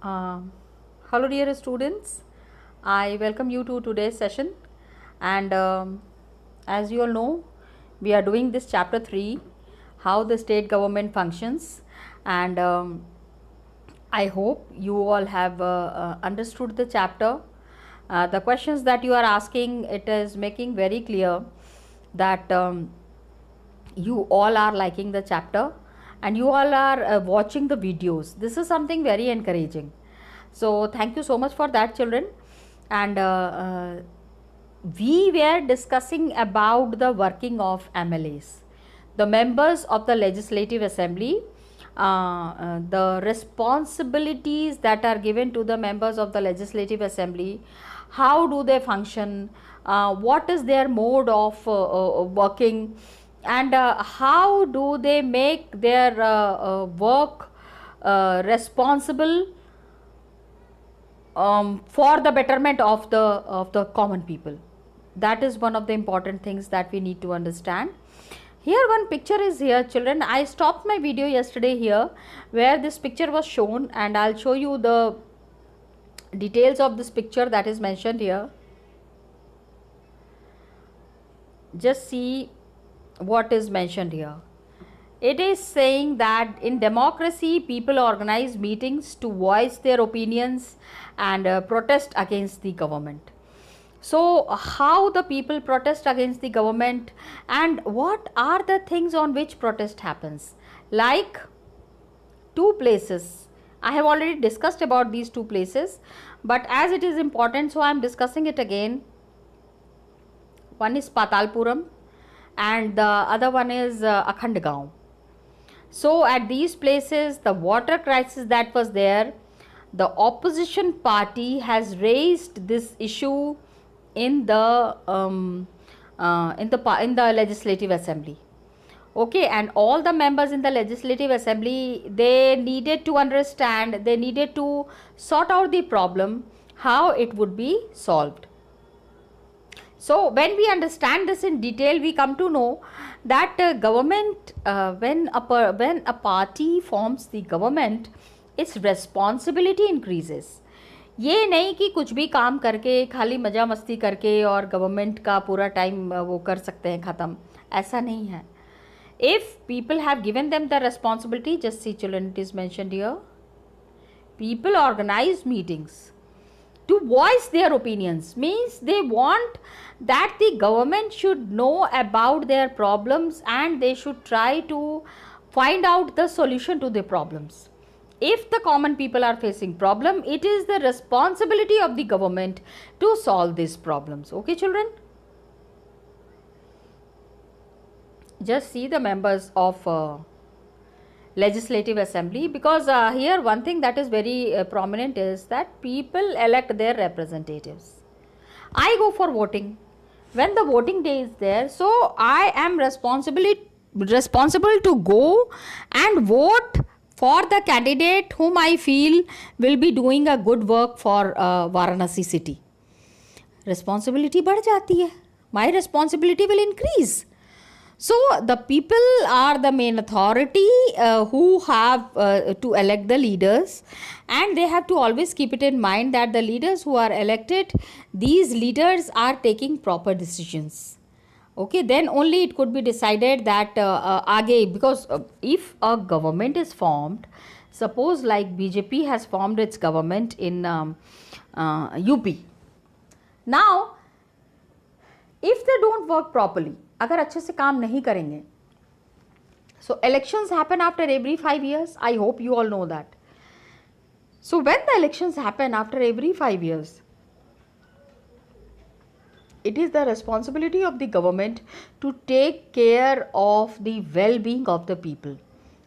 Uh, Hello, dear students. I welcome you to today's session. And as you all know, we are doing this chapter 3, how the state government functions. And I hope you all have understood the chapter. The questions that you are asking, it is making very clear that you all are liking the chapter and you all are watching the videos. This is something very encouraging. So thank you so much for that, children. And we were discussing about the working of MLAs, the members of the Legislative Assembly, the responsibilities that are given to the members of the Legislative Assembly, how do they function, what is their mode of working, and how do they make their work responsible for the betterment of the common people. That is one of the important things that we need to understand. Here one picture is here, children. I stopped my video yesterday here where this picture was shown, and I'll show you the details of this picture that is mentioned here. Just see what is mentioned here. It is saying that in democracy, people organize meetings to voice their opinions and protest against the government. So, how the people protest against the government, and what are the things on which protest happens? Like two places. I have already discussed about these two places, but as it is important, so I am discussing it again. One is Patalpuram and the other one is Akhandgaon. So at these places, the water crisis that was there, the opposition party has raised this issue in the legislative assembly. Okay, and all the members in the legislative assembly, they needed to understand, they needed to sort out the problem, how it would be solved. So when we understand this in detail, we come to know that government, when a party forms the government, its responsibility increases. ये नहीं कि कुछ भी काम करके खाली मजा मस्ती करके और गवर्नमेंट का पूरा टाइम वो कर सकते हैं ख़त्म, ऐसा नहीं है. If people have given them the responsibility, just see children, it is mentioned here, people organize meetings to voice their opinions, means they want that the government should know about their problems and they should try to find out the solution to the problems. If the common people are facing problem, it is the responsibility of the government to solve these problems. Okay, children? Just see the members of legislative assembly, because here one thing that is very prominent is that people elect their representatives. I go for voting. When the voting day is there, so I am responsible to go and vote for the candidate whom I feel will be doing a good work for Varanasi city. Responsibility बढ़ जाती है. My responsibility will increase. So the people are the main authority who have to elect the leaders, and they have to always keep it in mind that the leaders who are elected, these leaders are taking proper decisions. Okay, then only it could be decided that aage, because if a government is formed, suppose like BJP has formed its government in UP. Now, if they don't work properly, अगर अच्छे से काम नहीं करेंगे, so elections happen after every 5 years. I hope you all know that. So when the elections happen after every 5 years, it is the responsibility of the government to take care of the well-being of the people.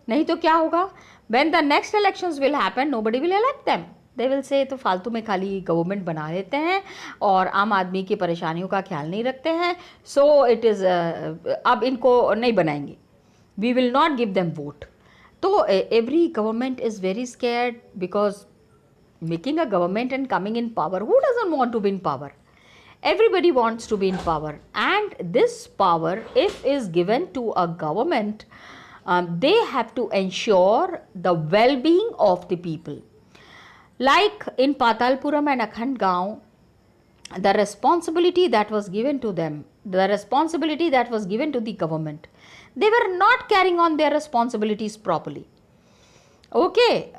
नहीं तो क्या होगा? When the next elections will happen, nobody will elect them. They will say तो फालतू में खाली government बना लेते हैं और आम आदमी की परेशानियों का ख्याल नहीं रखते हैं. So it is अब इनको नहीं बनाएंगे. We will not give them vote. तो every government is very scared, because making a government and coming in power, who doesn't want to be in power? Everybody wants to be in power, and this power, if is given to a government, they have to ensure the well-being of the people. Like in Patalpuram and Akhandgaon, the responsibility that was given to them, the responsibility that was given to the government, they were not carrying on their responsibilities properly. Okay,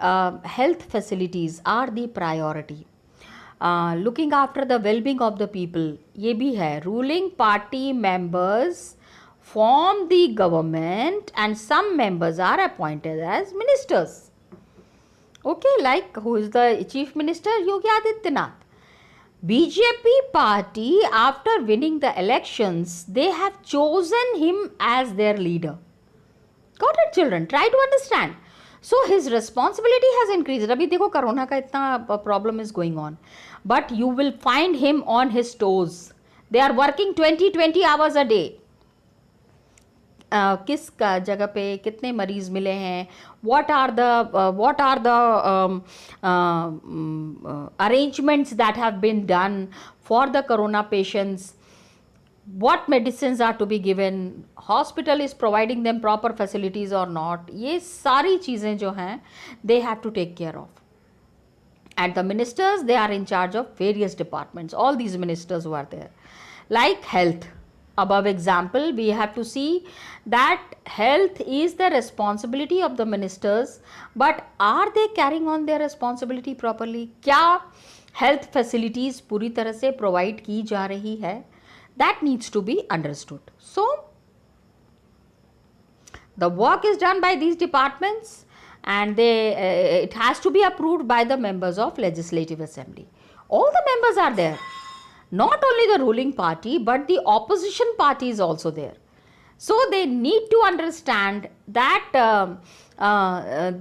health facilities are the priority. Looking after the well-being of the people, ये भी है. Ruling party members form the government and some members are appointed as ministers. Okay, like who is the chief minister? Yogi Adityanath. BJP party, after winning the elections, they have chosen him as their leader. Got it, children? Try to understand. So his responsibility has increased. अभी देखो corona का इतना problem is going on, but you will find him on his toes. They are working 20 hours a day. किस जगह पे कितने मरीज मिले हैं, what are the arrangements that have been done for the corona patients, what medicines are to be given, hospital is providing them proper facilities or not, ये सारी चीज़ें जो हैं they have to take care of. And the ministers, they are in charge of various departments, all these ministers who are there. Like health, above example, we have to see that health is the responsibility of the ministers, but are they carrying on their responsibility properly? क्या health facilities पूरी तरह से provide की जा रही है? That needs to be understood. So the work is done by these departments and it has to be approved by the members of Legislative Assembly. All the members are there. Not only the ruling party, but the opposition party is also there. So they need to understand that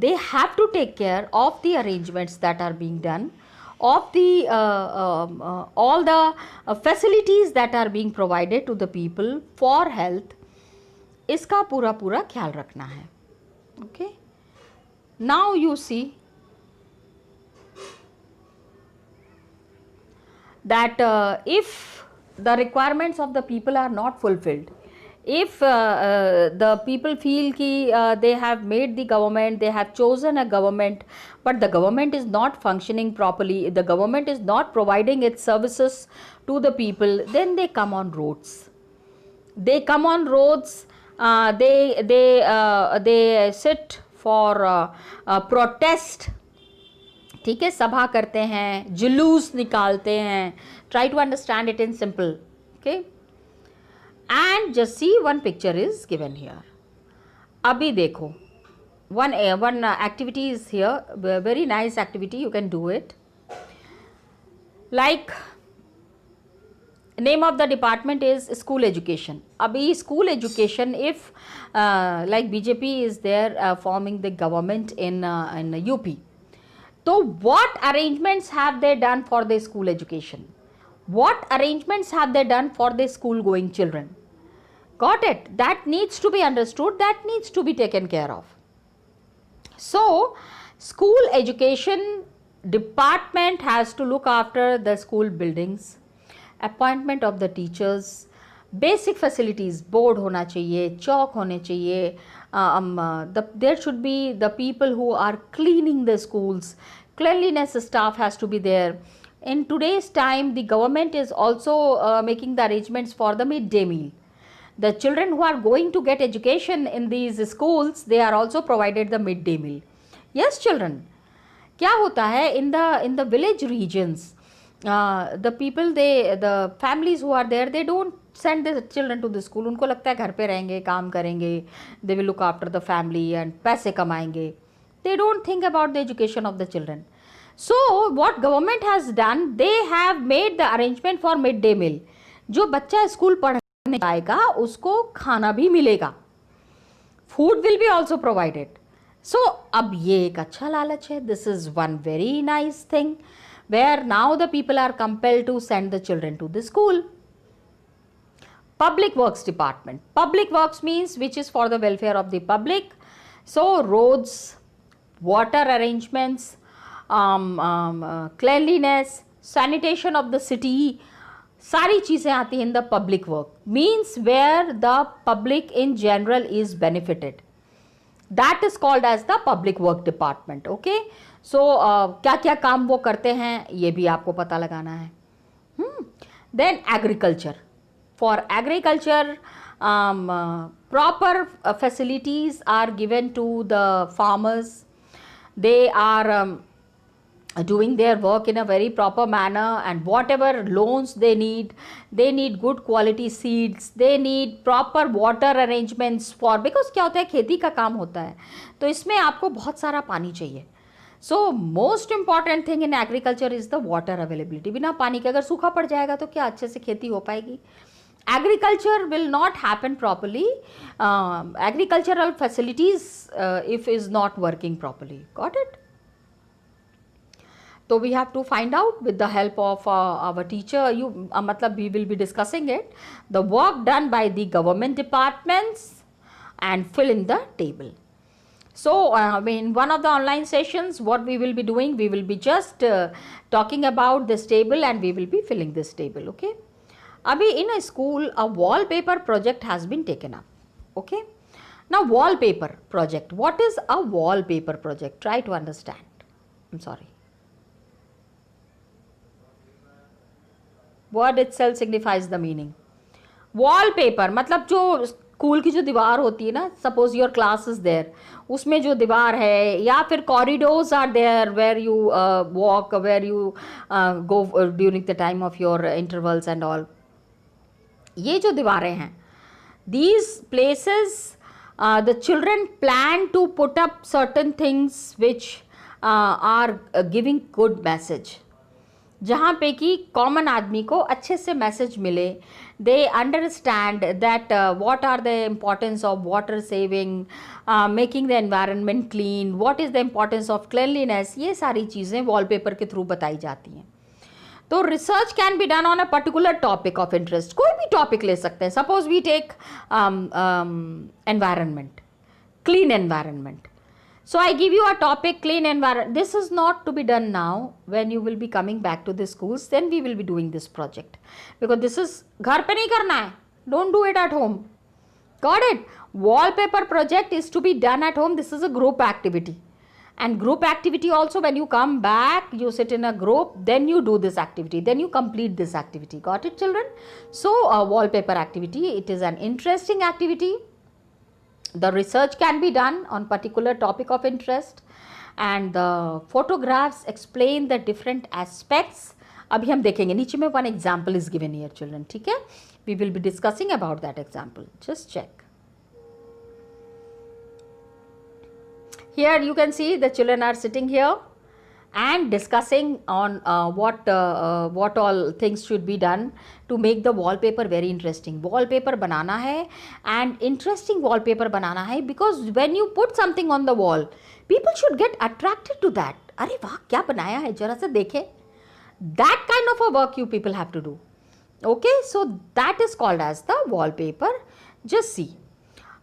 they have to take care of the arrangements that are being done, of the all the facilities that are being provided to the people for health. इसका पूरा ख्याल रखना है. Okay. Now you see that if the requirements of the people are not fulfilled, if the people feel ki they have made the government, they have chosen a government, but the government is not functioning properly, the government is not providing its services to the people, then they come on roads. They come on roads, they sit for protest. ठीक है, सभा करते हैं, जुलूस निकालते हैं. Try to understand it in simple. Okay. And just see one picture is given here. अभी देखो, one activity is here, very nice activity, you can do it. Like name of the department is school education. Abhi school education, if like BJP is there forming the government in UP. So what arrangements have they done for the school education? What arrangements have they done for the school going children? Got it? That needs to be understood, that needs to be taken care of. So school education department has to look after the school buildings, appointment of the teachers, basic facilities, board hona chahiye, chalk hone chahiye, there should be the people who are cleaning the schools, cleanliness staff has to be there. In today's time, the government is also making the arrangements for the midday meal. The children who are going to get education in these schools, they are also provided the midday meal. Yes, children. क्या होता है in the village regions, the people, the families who are there, they don't send the children to the school. उनको लगता है घर पे रहेंगे, काम करेंगे, they will look after the family and पैसे कमाएंगे. They don't think about the education of the children. So what government has done, they have made the arrangement for midday meal. जो बच्चा स्कूल पढ़ने आएगा उसको खाना भी मिलेगा. Food will be also provided. So अब ये एक अच्छा लालच है. This is one very nice thing where now the people are compelled to send the children to the school. Public Works Department. Public Works means which is for the welfare of the public. So roads, water arrangements, cleanliness, sanitation of the city, सारी चीज़ें आती हैं in the public work. Means where the public in general is benefited. That is called as the Public Work Department. Okay. सो क्या क्या काम वो करते हैं ये भी आपको पता लगाना है. Then agriculture. For agriculture, proper facilities are given to the farmers. They are doing their work in a very proper manner, and whatever loans they need good quality seeds, they need proper water arrangements for, because क्या होता है खेती का काम होता है तो इसमें आपको बहुत सारा पानी चाहिए. So most important thing in agriculture is the water availability. बिना पानी के अगर सूखा पड़ जाएगा तो क्या अच्छे से खेती हो पाएगी? Agriculture will not happen properly. Agricultural facilities if is not working properly. Got it? तो we have to find out with the help of our teacher. You मतलब we will be discussing it, the work done by the government departments and fill in the table. So in one of the online sessions what we will be doing, we will be just talking about this table and we will be filling this table. Okay, abhi in a school a wallpaper project has been taken up. Okay, now wallpaper project, what is a wallpaper project? Try to understand. I'm sorry, word itself signifies the meaning. Wallpaper मतलब जो school की जो दीवार होती है ना, suppose your class is there, उसमें जो दीवार है, या फिर corridors are there where you walk, where you go during the time of your intervals and all. ये जो दीवारें हैं, these places the children plan to put up certain things which are giving good message, जहाँ पे कि common आदमी को अच्छे से मैसेज मिले. They understand that what are the importance of water saving, making the environment clean, what is the importance of cleanliness. ये सारी चीज़ें वॉलपेपर के थ्रू बताई जाती हैं. तो research can be done on a particular topic of interest. कोई भी टॉपिक ले सकते हैं. Suppose we take environment, clean environment. So I give you a topic, clean environment. This is not to be done now. When you will be coming back to the schools, then we will be doing this project, because this is घर पे नहीं करना है. Don't do it at home. Got it? Wallpaper project is to be done at home. This is a group activity, and group activity also, when you come back, you sit in a group, then you do this activity, then you complete this activity. Got it, children? So wallpaper activity, it is an interesting activity. The research can be done on particular topic of interest, and the photographs explain the different aspects. अभी हम देखेंगे नीचे में. one example is given here, children. ठीक है, we will be discussing about that example. Just check. Here you can see the children are sitting here and discussing on what all things should be done to make the wallpaper very interesting. Wallpaper बनाना है and interesting wallpaper बनाना है, because when you put something on the wall, people should get attracted to that. अरे वाह, क्या बनाया है, जरा से देखें. That kind of a work you people have to do. Okay, so that is called as the wallpaper. Just see.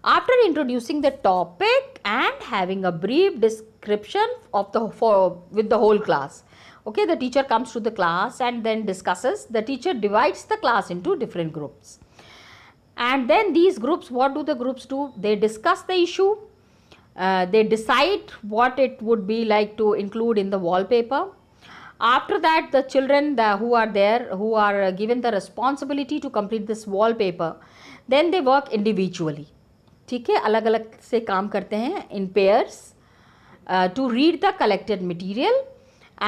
After introducing the topic and having a brief description of with the whole class, okay, the teacher comes to the class and then discusses. The teacher divides the class into different groups, and then these groups, what do the groups do? They discuss the issue. They decide what it would be like to include in the wallpaper. After that, the children who are there, who are given the responsibility to complete this wallpaper, then they work individually. ठीक है, अलग अलग से काम करते हैं in pairs to read the collected material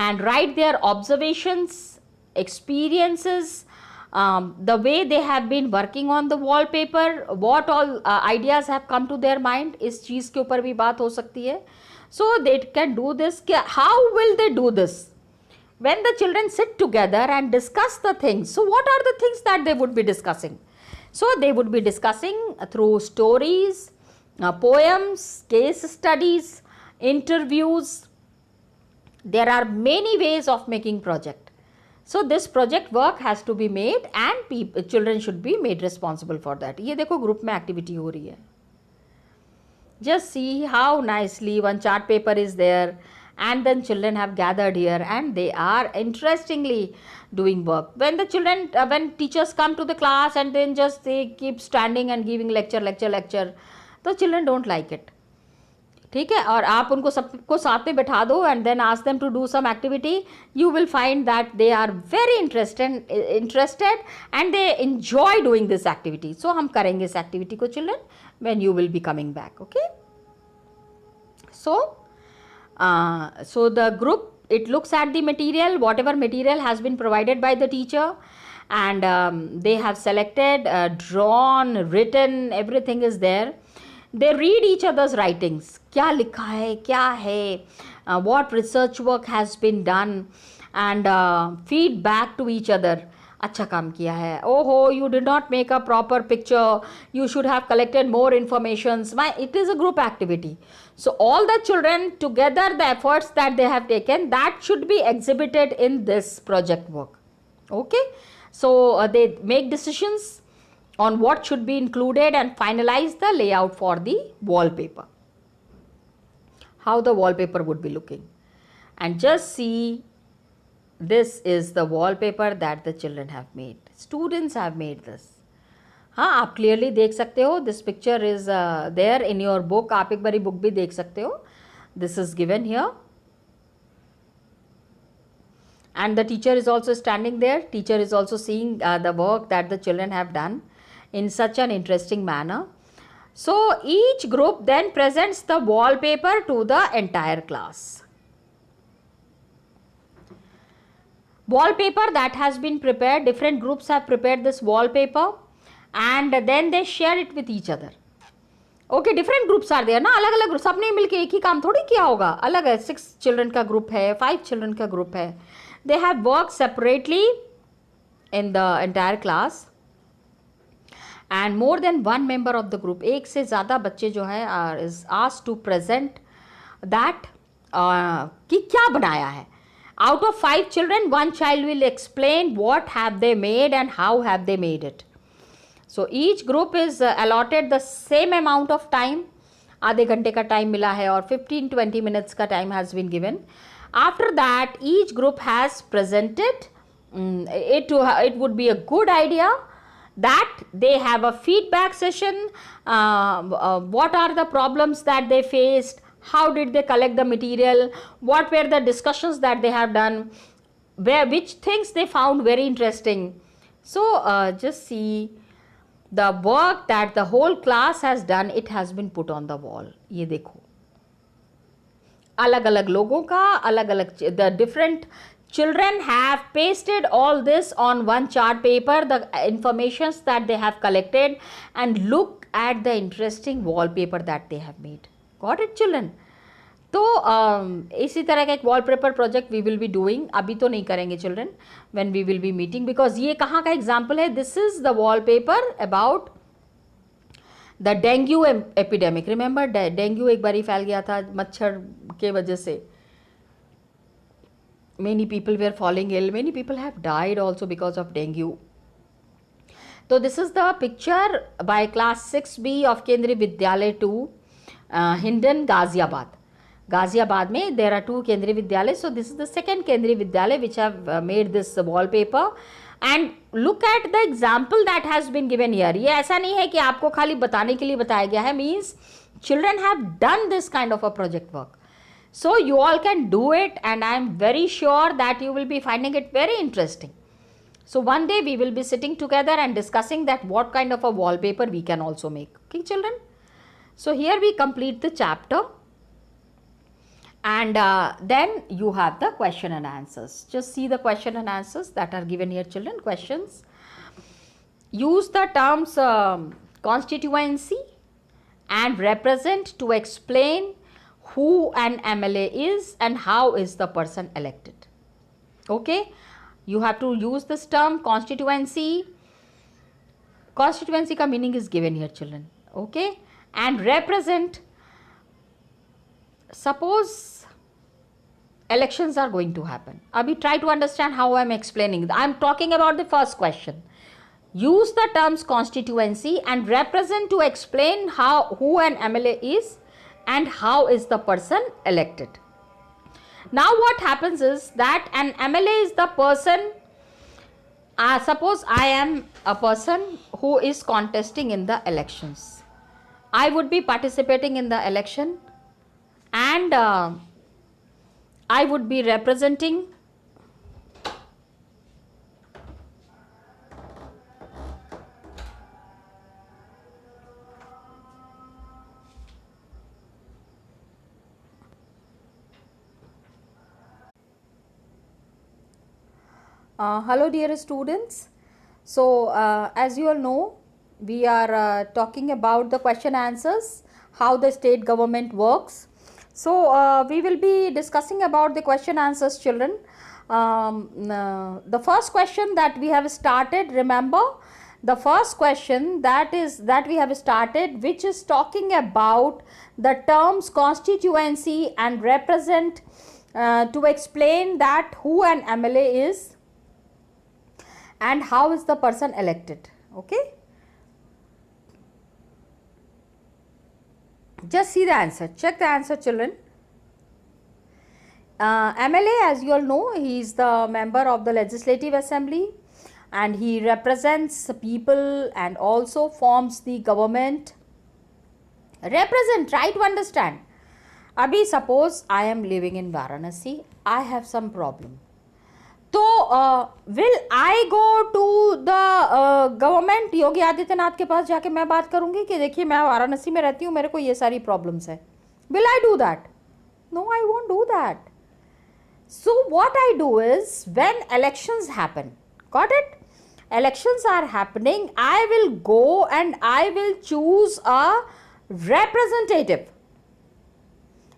and write their observations, experiences, the way they have been working on the wallpaper, what all ideas have come to their mind. इस चीज़ के ऊपर भी बात हो सकती है. So they can do this. How will they do this? When the children sit together and discuss the things. So what are the things that they would be discussing? So they would be discussing through stories, poems, case studies, interviews. There are many ways of making project. So this project work has to be made and children should be made responsible for that. ये देखो group में activity हो रही है. Just see how nicely one chart paper is there, and then children have gathered here and they are interestingly doing work. When the children, when teachers come to the class and then just they keep standing and giving lecture, the children don't like it. ठीक है, और आप उनको सबको साथ में बैठा दो and then ask them to do some activity, you will find that they are very interested and they enjoy doing this activity. So हम करेंगे इस एक्टिविटी को children when you will be coming back. Okay, so the group, it looks at the material, whatever material has been provided by the teacher, and they have selected, drawn, written, everything is there. They read each other's writings, क्या लिखा है, क्या है, what research work has been done, and feed back to each other. अच्छा काम किया है, ओहो you did not make a proper picture, you should have collected more informations. It is a group activity. So all the children together, the efforts that they have taken, that should be exhibited in this project work. Okay, so they make decisions on what should be included and finalize the layout for the wallpaper, how the wallpaper would be looking. And just see, this is the wallpaper that the children have made. Students have made this. हाँ, आप clearly देख सकते हो. This picture is there in your book. आप एक बारी book भी देख सकते हो. This is given here and the teacher is also standing there. Teacher is also seeing the work that the children have done in such an interesting manner. So each group then presents the wallpaper to the entire class. Wallpaper that has been prepared, different groups have prepared this wallpaper and then they share it with each other. Okay, different groups are there ना, अलग अलग group, सबने मिलके एक ही काम थोड़ी किया होगा, अलग है. 6 children का ग्रुप है, 5 children का ग्रुप है. They have worked separately in the entire class and more than one member of the group, एक से ज़्यादा बच्चे जो है is asked to present that कि क्या बनाया है. Out of 5 children, 1 child will explain what have they made and how have they made it. So each group is allotted the same amount of time. आधे घंटे का time मिला है और 15-20 minutes का time has been given. After that, each group has presented. It would be a good idea that they have a feedback session. What are the problems that they faced? How did they collect the material? What were the discussions that they have done? Which things they found very interesting? So just see the work that the whole class has done. It has been put on the wall. ये देखो, अलग अलग लोगों का, अलग अलग, the different children have pasted all this on one chart paper, the informations that they have collected, and look at the interesting wallpaper that they have made. Got it children? तो इसी तरह का एक wallpaper project we will be doing. अभी तो नहीं करेंगे children, when we will be meeting, because ये कहाँ का example है? This is the wallpaper about the dengue epidemic. Remember, dengue एक बारी फैल गया था मच्छर के वजह से. Many people were falling ill. Many people have died also because of dengue. So this is the picture by class 6B of Kendriya Vidyalaya 2, Hindon, Ghaziabad. Ghaziabad में there are 2 Kendriya Vidyalaya. So this is the second Kendriya Vidyalaya which have made this wallpaper. And look at the example that has been given here. ये ऐसा नहीं है कि आपको खाली बताने के लिए बताया गया है. Means children have done this kind of a project work. So you all can do it, and I am very sure that you will be finding it very interesting. So one day we will be sitting together and discussing that what kind of a wallpaper we can also make. Okay children? So here we complete the chapter. And then you have the question and answers. Just see the question and answers that are given here children. Questions. Use the terms constituency and represent to explain who an MLA is and how is the person elected. Okay. You have to use this term constituency. Constituency ka meaning is given here children. Okay. And represent. Suppose elections are going to happen. Abhi try to understand how I am explaining. I am talking about the first question. Use the terms constituency and represent to explain who an MLA is and how is the person elected. Now what happens is that an MLA is the person, suppose I am a person who is contesting in the elections. I would be participating in the election. and I would be representing hello dear students. So as you all know, we are talking about the question answers, how the state government works. So we will be discussing about the question answers, children. The first question that we have started, remember the first question that we have started, which is talking about the terms constituency and represent, to explain that who an MLA is and how is the person elected. Okay, just see the answer, check the answer, children. MLA, as you all know, he is the member of the Legislative Assembly and he represents people and also forms the government. Represent, try to understand. Abhi suppose I am living in Varanasi, I have some problem. तो will I go to the government Yogi Adityanath के पास जाके मैं बात करूंगी कि देखिए मैं वाराणसी में रहती हूँ, मेरे को ये सारी प्रॉब्लम्स है. Will I do that? No, I won't do that. So what I do is when elections happen, got it, elections are happening, I will go and I will choose a representative.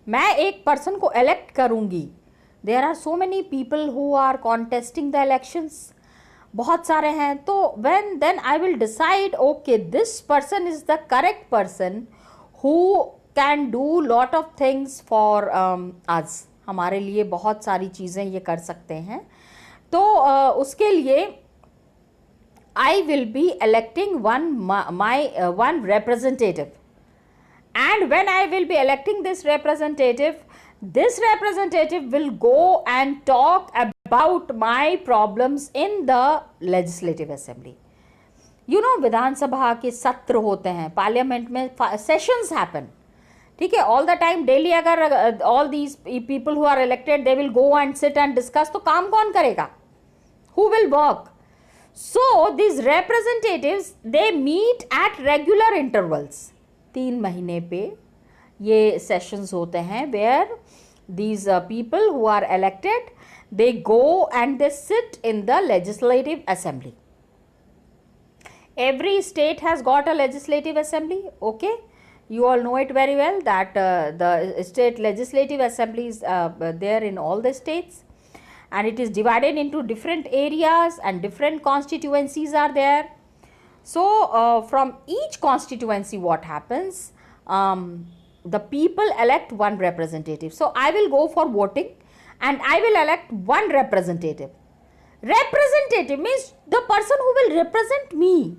मैं एक person को elect करूंगी. There are so many people who are contesting the elections. बहुत सारे हैं. तो then I will decide, okay, this person is the correct person who can do lot of things for us. हमारे लिए बहुत सारी चीज़ें ये कर सकते हैं. तो उसके लिए I will be electing one representative. And when I will be electing this representative will go and talk about my problems in the Legislative Assembly. You know, विधानसभा के सत्र होते हैं, पार्लियामेंट में सेशंस हैपन. ठीक है, ऑल द टाइम डेली अगर all these people who are elected they will go and sit and discuss, तो काम कौन करेगा? Who will work? So these representatives, they meet at regular intervals. 3 महीने पे ये sessions होते हैं where these people who are elected, they go and they sit in the Legislative Assembly. Every state has got a Legislative Assembly. Okay, you all know it very well that the state Legislative Assemblies there in all the states. And it is divided into different areas and different constituencies are there. So from each constituency what happens, the people elect one representative. So I will go for voting and I will elect one representative. Representative means the person who will represent me.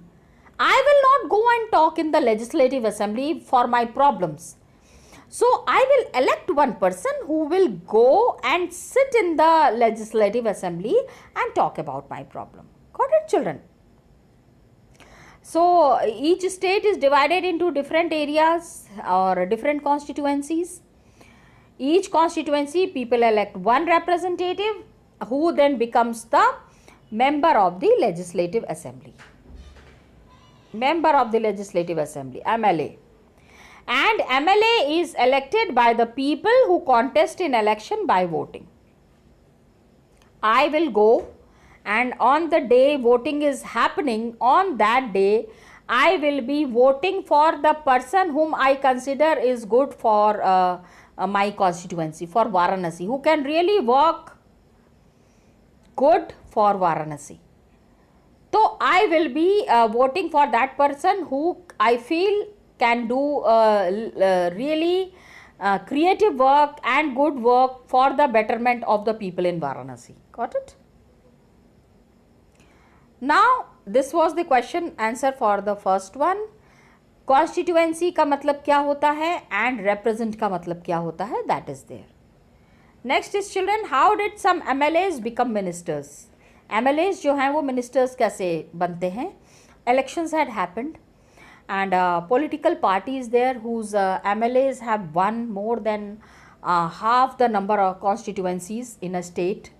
I will not go and talk in the Legislative Assembly for my problems. So I will elect one person who will go and sit in the Legislative Assembly and talk about my problem. Got it, children? So each state is divided into different areas or different constituencies. Each constituency people elect one representative who then becomes the member of the Legislative Assembly. Member of the Legislative Assembly, MLA. And MLA is elected by the people who contest in election by voting. I will go and on the day voting is happening, on that day I will be voting for the person whom I consider is good for my constituency, for Varanasi, who can really work good for Varanasi. So I will be voting for that person who I feel can do really creative work and good work for the betterment of the people in Varanasi. Got it? Now this was the question answer for the first one. Constituency का मतलब क्या होता है and represent का मतलब क्या होता है, that is there. Next is children, how did some MLAs become ministers? MLAs जो हैं वो ministers कैसे बनते हैं? Elections had happened and political parties there whose MLAs have won more than half the number of constituencies in a state.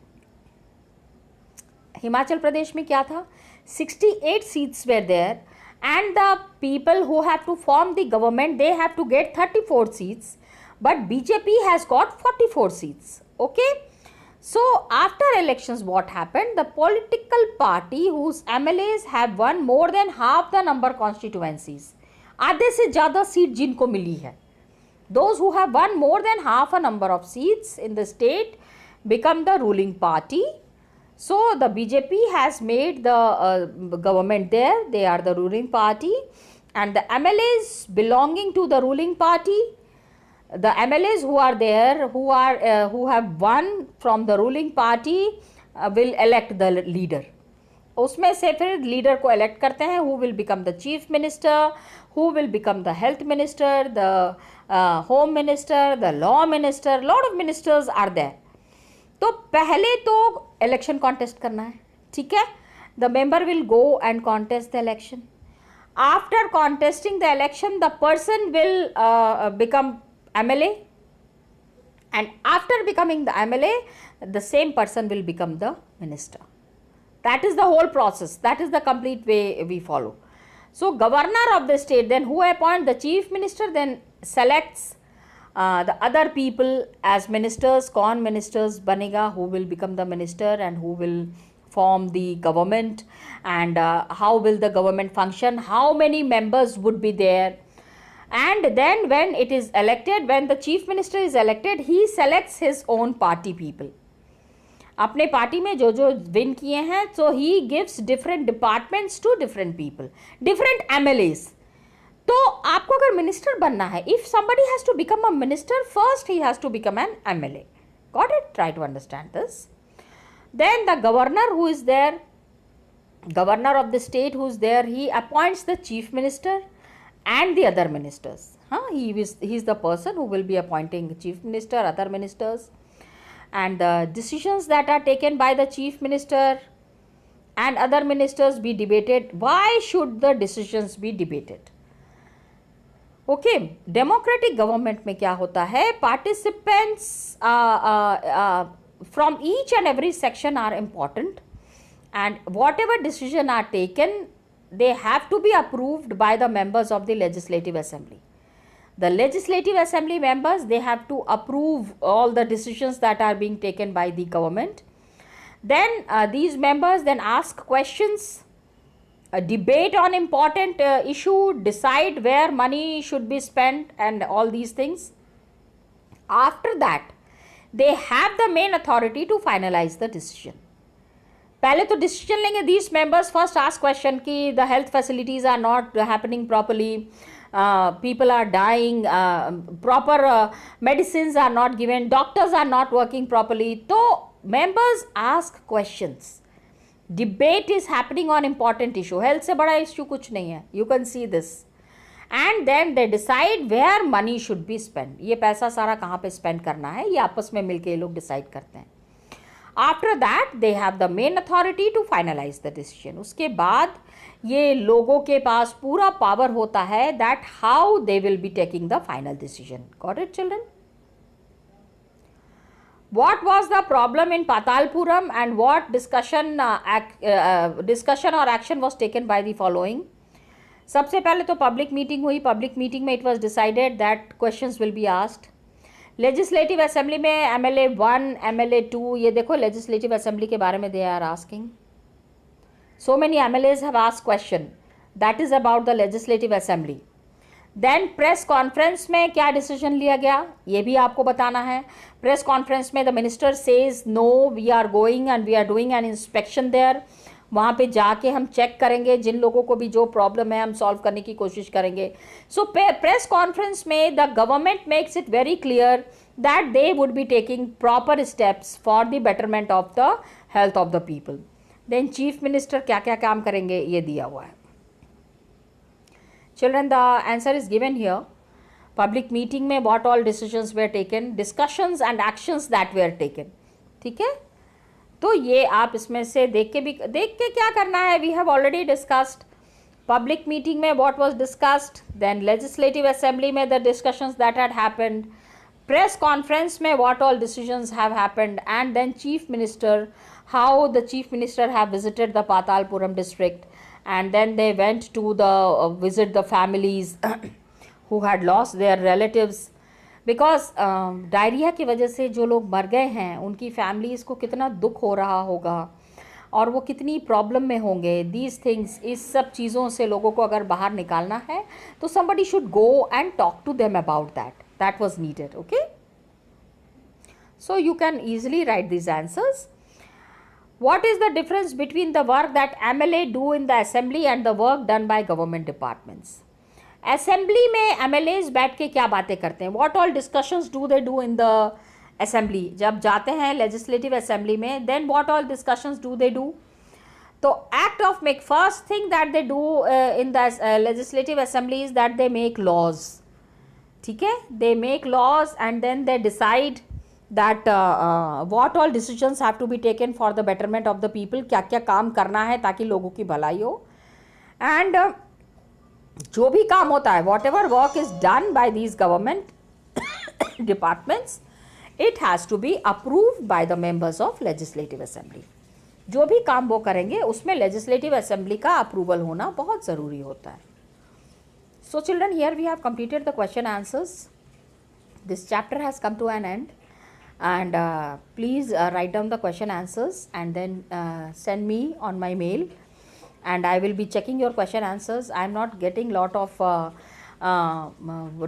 Himachal Pradesh में क्या था, 68 seats were there, and the people who have to form the government, they have to get 34 seats, but BJP has got 44 seats. Okay, so after elections what happened, the political party whose MLAs have won more than half the number constituencies, आधे से ज़्यादा seat जिनको मिली है, those who have won more than half a number of seats in the state become the ruling party. So the BJP has made the government there, they are the ruling party, and the MLAs belonging to the ruling party, the MLAs who are there, who have won from the ruling party, will elect the leader. उसमें से फिर leader को elect करते हैं, who will become the chief minister, who will become the health minister, the home minister, the law minister, lot of ministers are there. तो पहले तो election contest करना है, ठीक है. The member will go and contest the election. After contesting the election the person will become MLA, and after becoming the MLA the same person will become the minister. That is the whole process, that is the complete way we follow. So governor of the state, then who appoint the chief minister, then selects the other people as ministers. कौन ministers बनेगा, who will become the minister and who will form the government, and how will the government function, how many members would be there. And then when it is elected, when the chief minister is elected, he selects his own party people. अपने party में जो जो win किए हैं, so he gives different departments to different people, different MLAs. तो आपको अगर minister बनना है, if somebody has to become a minister, first he has to become an MLA. Got it? Try to understand this. Then the governor who is there, governor of the state who is there, he appoints the chief minister and the other ministers. He is the person who will be appointing the chief minister, other ministers, and the decisions that are taken by the chief minister and other ministers be debated. Why should the decisions be debated? Okay, democratic government में क्या होता है, participants from each and every section are important, and whatever decision are taken, they have to be approved by the members of the legislative assembly. The legislative assembly members, they have to approve all the decisions that are being taken by the government. Then these members then ask questions, debate on important issue, decide where money should be spent and all these things. After that, they have the main authority to finalize the decision. पहले तो decision लेंगे, these members first ask question कि the health facilities are not happening properly, people are dying, proper medicines are not given, doctors are not working properly. तो members ask questions. Debate is happening on important issue. Health से बड़ा issue कुछ नहीं है. You can see this. And then they decide where money should be spent. ये पैसा सारा कहाँ पे spend करना है, ये आपस में मिलके ये लोग decide करते हैं. After that, they have the main authority to finalize the decision. उसके बाद ये लोगों के पास पूरा power होता है that how they will be taking the final decision. Got it, children? What was the problem in Patalpuram and what discussion or action was taken by the following? सबसे पहले तो public meeting हुई. Public meeting में it was decided that questions will be asked. Legislative assembly में MLA 1, MLA 2, ये देखो legislative assembly के बारे में they are asking. So many MLAs have asked question, that is about the legislative assembly. Then press conference में क्या decision लिया गया, ये भी आपको बताना है. प्रेस कॉन्फ्रेंस में the minister says no, we are going and we are doing an inspection there. वहाँ पे जाके हम चेक करेंगे, जिन लोगों को भी जो प्रॉब्लम है हम सॉल्व करने की कोशिश करेंगे. सो प्रेस कॉन्फ्रेंस में the government makes it very clear that they would be taking proper steps for the betterment of the health of the people. Then chief minister क्या क्या काम करेंगे ये दिया हुआ है. Children, the answer is given here. Public meeting में what all decisions were taken, discussions and actions that were taken. ठीक है, तो ये आप इसमें से देख के क्या करना है. We have already discussed. Public meeting में what was discussed, then legislative assembly में the discussions that had happened, press conference mein what all decisions have happened, and then chief minister, how the chief minister have visited the Patalpuram district, and then they went to the visit the families who had lost their relatives, because diarrhoea की वजह से जो लोग मर गए हैं उनकी families को कितना दुख हो रहा होगा और वो कितनी प्रॉब्लम में होंगे. दीज थिंग्स, इस सब चीज़ों से लोगों को अगर बाहर निकालना है तो somebody should go and talk to them about that. That was needed. Okay, so you can easily write these answers. What is the difference between the work that MLA do in the assembly and the work done by government departments? Assembly में MLAs बैठ के क्या बातें करते हैं? What all discussions do they do in the assembly? जब जाते हैं legislative assembly में, then what all discussions do they do? तो act of make, first thing that they do in the legislative assembly is that they make laws. ठीक है, they make laws and then they decide that what all decisions have to be taken for the betterment of the people. क्या क्या काम करना है ताकि लोगों की भलाई हो. And जो भी काम होता है, whatever work is done by these government departments, it has to be approved by the members of legislative assembly. जो भी काम वो करेंगे उसमें लेजिस्लेटिव असेंबली का अप्रूवल होना बहुत ज़रूरी होता है. So children, here we have completed the question answers. This chapter has come to an end, and please write down the question answers and then send me on my mail, and I will be checking your question answers. I am not getting lot of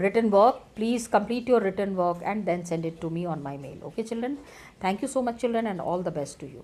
written work. Please complete your written work and then send it to me on my mail. Okay children, thank you so much children, and all the best to you.